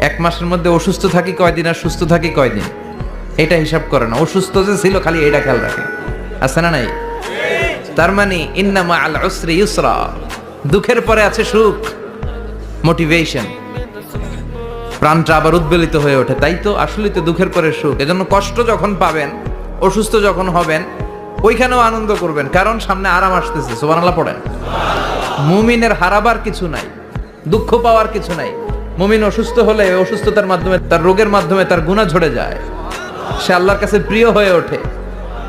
এক মাসের মধ্যে অসুস্থ থাকি কয়দিন আর সুস্থ থাকি কয়দিন, এটা হিসাব করে না। অসুস্থ যে ছিল খালি এটা খেয়াল রাখে, আছে না নাই? তার মানে ইন্না মাআল উসরি ইউসরা, দুঃখের পরে আছে সুখ, মোটিভেশন। প্রাণটা আবার উদ্বেলিত হয়ে ওঠে, তাই তো আসলে তো দুঃখের পরে সুখ। এজন্য কষ্ট যখন পাবেন, অসুস্থ যখন হবেন, ওইখানেও আনন্দ করবেন, কারণ সামনে আরাম আসতেছে। সুবহানাল্লাহ পড়েন। মুমিনের হারাবার কিছু নাই, দুঃখ পাওয়ার কিছু নাই। মুমিন অসুস্থ হলে অসুস্থতার মাধ্যমে, তার রোগের মাধ্যমে তার গুনাহ ঝরে যায়, সে আল্লাহর কাছে প্রিয় হয়ে ওঠে।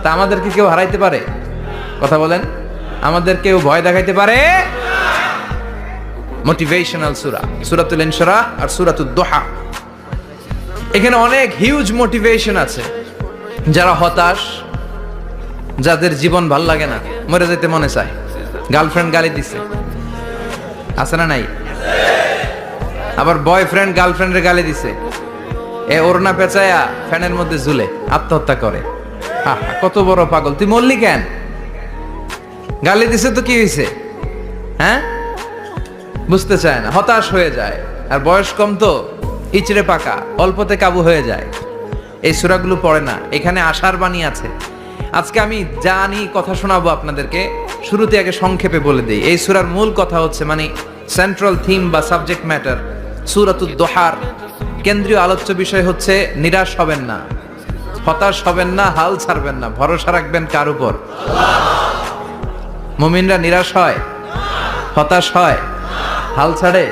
তা আমাদেরকে কেউ হারাইতে পারে? কথা বলেন, আমাদের কেউ ভয় দেখাইতে পারে? মোটিভেশনাল সূরা, সূরাতুল ইনশিরাহ আর সূরাতুদ দুহা। এখানে অনেক হিউজ মোটিভেশন আছে। যারা হতাশ, যাদের জীবন ভাল লাগে না, মরে যেতে মনে চায়, গার্লফ্রেন্ড গালি দিছে, আছে না নাই? আবার বয়ফ্রেন্ড গার্লফ্রেন্ডের গালি দিছে, এ ওড়না পেঁচায়া ফ্যানের মধ্যে ঝুলে আত্মহত্যা করে। কত বড় পাগল, তুই মরলি কেন? গালি দিছে তো কি হয়েছে? হ্যাঁ, বুঝতে চায় না, হতাশ হয়ে যায়। আর বয়স কম তো, ইচড়ে পাকা, অল্পতে কাবু হয়ে যায়। এই সূরাগুলো পড়ে না। এখানে আশার বাণী আছে। আজকে আমি জানি কথা শোনাবো আপনাদেরকে, শুরুতে আগে সংক্ষেপে বলে দিই। এই সূরার মূল কথা হচ্ছে, মানে সেন্ট্রাল থিম বা সাবজেক্ট ম্যাটার সূরাতুদ দুহার কেন্দ্রীয় আলোচ্য বিষয় হচ্ছে নিরাশ হবেন না, হতাশ হবেন না, হাল ছাড়বেন না, ভরসা রাখবেন কার উপর? মুমিনরা নিরাশ হয়, হতাশ হয়, হাল ছাড়ে?